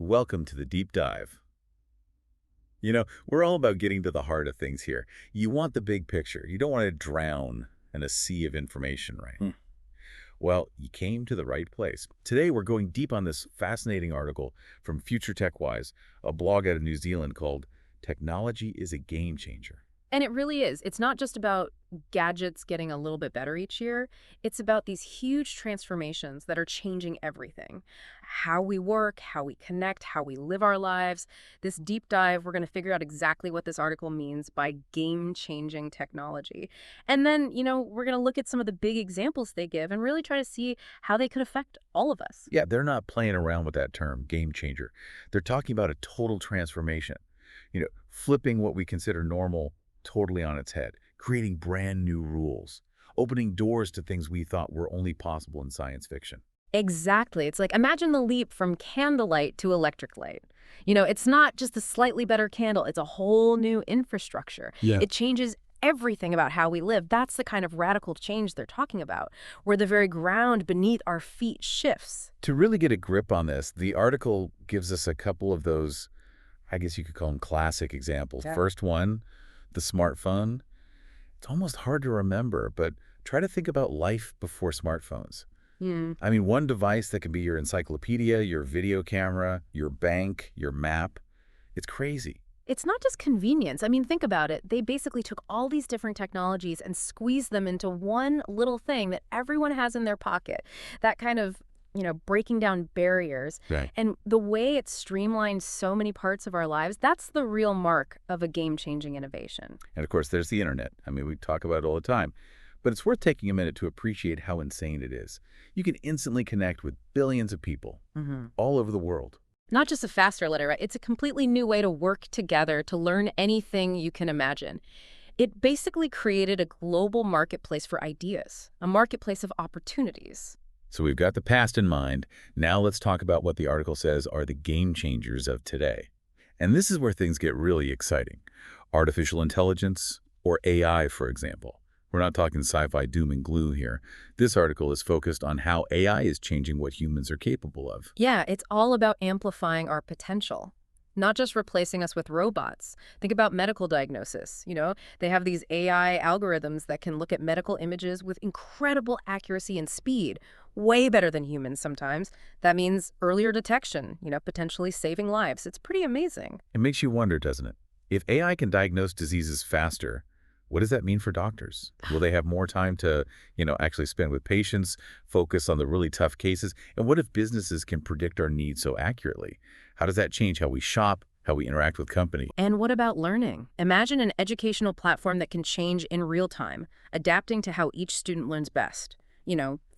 Welcome to the deep dive. We're all about getting to the heart of things here. You want the big picture. You don't want to drown in a sea of information, right? Well, you came to the right place. Today, we're going deep on this fascinating article from Future TechWise, a blog out of New Zealand called Technology is a Game Changer. And it really is. It's not just about gadgets getting a little bit better each year. It's about these huge transformations that are changing everything. How we work, how we connect, how we live our lives. This deep dive, we're going to figure out exactly what this article means by game-changing technology. And then, we're going to look at some of the big examples they give and really try to see how they could affect all of us. Yeah, they're not playing around with that term, game changer. They're talking about a total transformation, flipping what we consider normal totally on its head, creating brand new rules, opening doors to things we thought were only possible in science fiction. Exactly. It's like, imagine the leap from candlelight to electric light. It's not just a slightly better candle. It's a whole new infrastructure. Yeah. It changes everything about how we live. That's the kind of radical change they're talking about, where the very ground beneath our feet shifts. To really get a grip on this, the article gives us a couple of those, I guess you could call them classic examples. Yeah. First one, the smartphone. It's almost hard to remember, but try to think about life before smartphones. I mean, one device that can be your encyclopedia, your video camera, your bank, your map. It's crazy. It's not just convenience. I mean, think about it. They basically took all these different technologies and squeezed them into one little thing that everyone has in their pocket. That kind of, breaking down barriers. Right. And the way it streamlined so many parts of our lives, that's the real mark of a game-changing innovation. And of course, there's the internet. I mean, we talk about it all the time. But it's worth taking a minute to appreciate how insane it is. You can instantly connect with billions of people all over the world. Not just a faster letter, right? It's a completely new way to work together, to learn anything you can imagine. It basically created a global marketplace for ideas, a marketplace of opportunities. So we've got the past in mind. Now let's talk about what the article says are the game changers of today. And this is where things get really exciting. Artificial intelligence, or AI, for example. We're not talking sci-fi doom and gloom here. This article is focused on how AI is changing what humans are capable of. Yeah, it's all about amplifying our potential, not just replacing us with robots. Think about medical diagnosis. They have these AI algorithms that can look at medical images with incredible accuracy and speed, way better than humans sometimes. That means earlier detection, potentially saving lives. It's pretty amazing. It makes you wonder, doesn't it? If AI can diagnose diseases faster, what does that mean for doctors? Will they have more time to, actually spend with patients, focus on the really tough cases? And what if businesses can predict our needs so accurately? How does that change how we shop, how we interact with company? And what about learning? Imagine an educational platform that can change in real time, adapting to how each student learns best.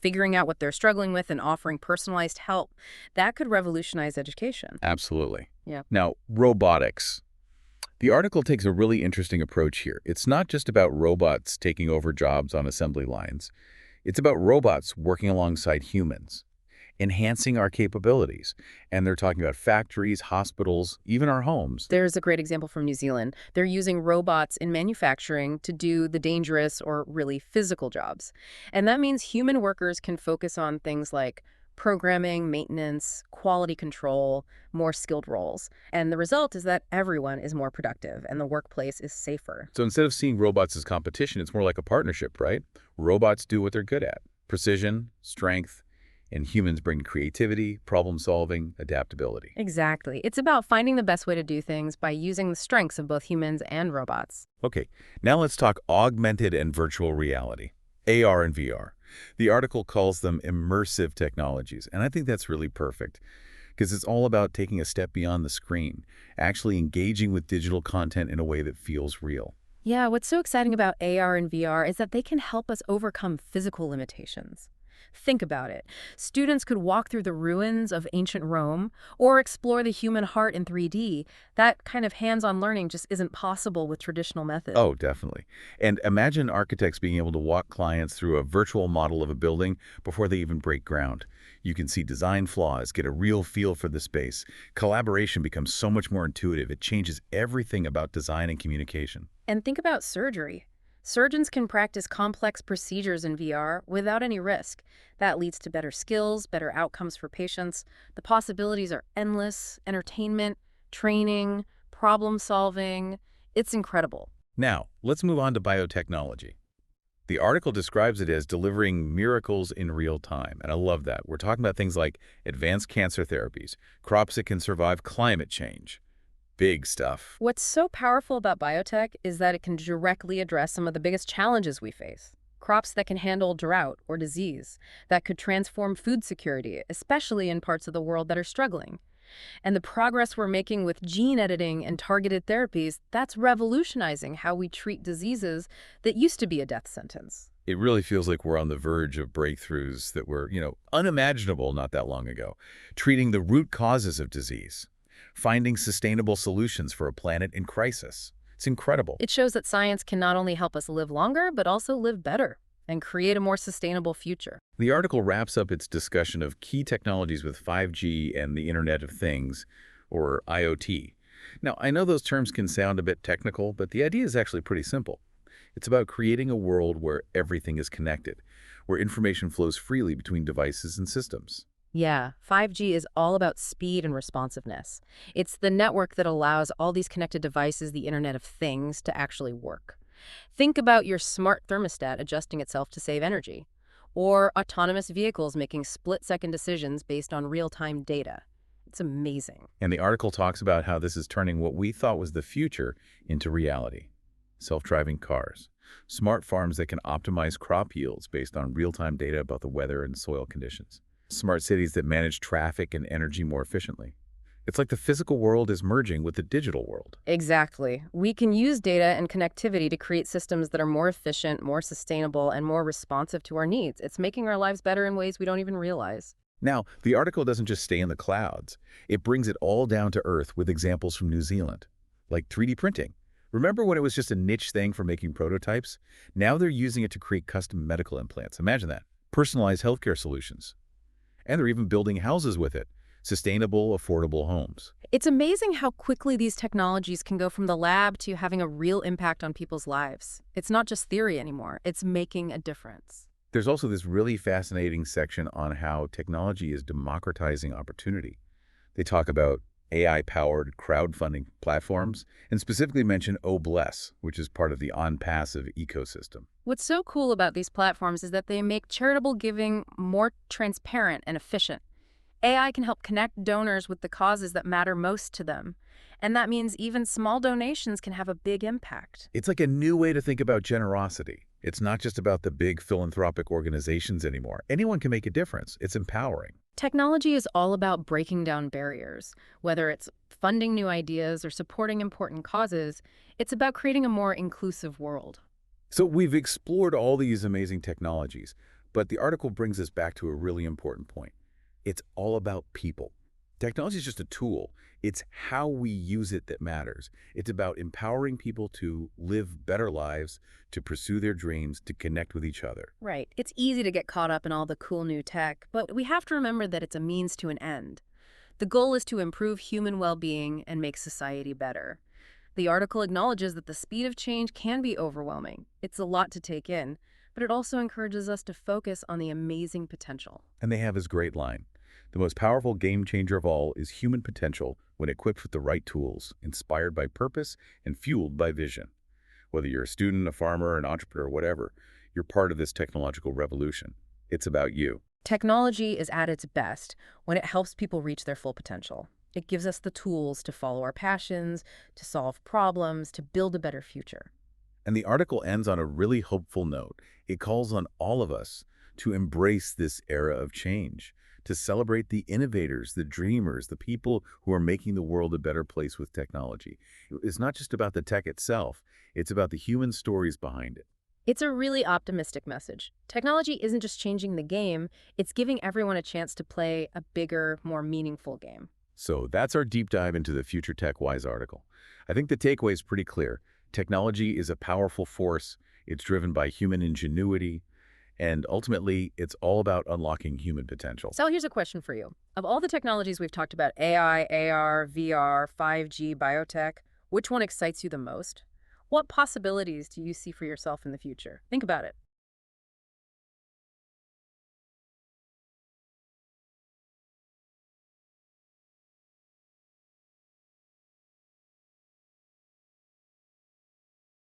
Figuring out what they're struggling with and offering personalized help. That could revolutionize education. Absolutely. Yeah. Now, robotics. The article takes a really interesting approach here. It's not just about robots taking over jobs on assembly lines. It's about robots working alongside humans, enhancing our capabilities. And they're talking about factories, hospitals, even our homes. There's a great example from New Zealand. They're using robots in manufacturing to do the dangerous or really physical jobs. And that means human workers can focus on things like programming, maintenance, quality control, more skilled roles. And the result is that everyone is more productive and the workplace is safer. So instead of seeing robots as competition, it's more like a partnership, right? Robots do what they're good at: precision, strength, and humans bring creativity, problem solving, adaptability. Exactly. It's about finding the best way to do things by using the strengths of both humans and robots. Okay, now let's talk augmented and virtual reality, AR and VR. The article calls them immersive technologies, and I think that's really perfect because it's all about taking a step beyond the screen, actually engaging with digital content in a way that feels real. Yeah, what's so exciting about AR and VR is that they can help us overcome physical limitations. Think about it. Students could walk through the ruins of ancient Rome or explore the human heart in 3D. That kind of hands-on learning just isn't possible with traditional methods. Oh, definitely. And imagine architects being able to walk clients through a virtual model of a building before they even break ground. You can see design flaws, get a real feel for the space. Collaboration becomes so much more intuitive. It changes everything about design and communication. And think about surgery. Surgeons can practice complex procedures in VR without any risk. That leads to better skills, better outcomes for patients. The possibilities are endless: entertainment, training, problem solving. It's incredible. Now, let's move on to biotechnology. The article describes it as delivering miracles in real time, and I love that. We're talking about things like advanced cancer therapies, crops that can survive climate change. Big stuff. What's so powerful about biotech is that it can directly address some of the biggest challenges we face. Crops that can handle drought or disease, that could transform food security, especially in parts of the world that are struggling. And the progress we're making with gene editing and targeted therapies, that's revolutionizing how we treat diseases that used to be a death sentence. It really feels like we're on the verge of breakthroughs that were, unimaginable not that long ago. Treating the root causes of disease, finding sustainable solutions for a planet in crisis. It's incredible. It shows that science can not only help us live longer, but also live better and create a more sustainable future. The article wraps up its discussion of key technologies with 5G and the Internet of Things, or IoT. Now, I know those terms can sound a bit technical, but the idea is actually pretty simple. It's about creating a world where everything is connected, where information flows freely between devices and systems. Yeah, 5G is all about speed and responsiveness. It's the network that allows all these connected devices, the Internet of Things, to actually work. Think about your smart thermostat adjusting itself to save energy, or autonomous vehicles making split-second decisions based on real-time data. It's amazing. And the article talks about how this is turning what we thought was the future into reality. Self-driving cars, smart farms that can optimize crop yields based on real-time data about the weather and soil conditions, smart cities that manage traffic and energy more efficiently. It's like the physical world is merging with the digital world. Exactly. We can use data and connectivity to create systems that are more efficient, more sustainable, and more responsive to our needs. It's making our lives better in ways we don't even realize. Now, the article doesn't just stay in the clouds. It brings it all down to earth with examples from New Zealand, like 3D printing. Remember when it was just a niche thing for making prototypes? Now they're using it to create custom medical implants. Imagine that. Personalized healthcare solutions. And they're even building houses with it. Sustainable, affordable homes. It's amazing how quickly these technologies can go from the lab to having a real impact on people's lives. It's not just theory anymore. It's making a difference. There's also this really fascinating section on how technology is democratizing opportunity. They talk about AI-powered crowdfunding platforms and specifically mention Obless, which is part of the OnPassive ecosystem. What's so cool about these platforms is that they make charitable giving more transparent and efficient. AI can help connect donors with the causes that matter most to them. And that means even small donations can have a big impact. It's like a new way to think about generosity. It's not just about the big philanthropic organizations anymore. Anyone can make a difference. It's empowering. Technology is all about breaking down barriers. Whether it's funding new ideas or supporting important causes, it's about creating a more inclusive world. So we've explored all these amazing technologies, but the article brings us back to a really important point. It's all about people. Technology is just a tool. It's how we use it that matters. It's about empowering people to live better lives, to pursue their dreams, to connect with each other. Right. It's easy to get caught up in all the cool new tech, but we have to remember that it's a means to an end. The goal is to improve human well-being and make society better. The article acknowledges that the speed of change can be overwhelming. It's a lot to take in, but it also encourages us to focus on the amazing potential. And they have this great line. The most powerful game changer of all is human potential when equipped with the right tools, inspired by purpose and fueled by vision. Whether you're a student, a farmer, an entrepreneur, whatever, you're part of this technological revolution. It's about you. Technology is at its best when it helps people reach their full potential. It gives us the tools to follow our passions, to solve problems, to build a better future. And the article ends on a really hopeful note. It calls on all of us to embrace this era of change, to celebrate the innovators, the dreamers, the people who are making the world a better place with technology. It's not just about the tech itself, it's about the human stories behind it. It's a really optimistic message. Technology isn't just changing the game, it's giving everyone a chance to play a bigger, more meaningful game. So that's our deep dive into the Future Tech Wise article. I think the takeaway is pretty clear. Technology is a powerful force. It's driven by human ingenuity. And ultimately, it's all about unlocking human potential. Sal, here's a question for you. Of all the technologies we've talked about, AI, AR, VR, 5G, biotech, which one excites you the most? What possibilities do you see for yourself in the future? Think about it.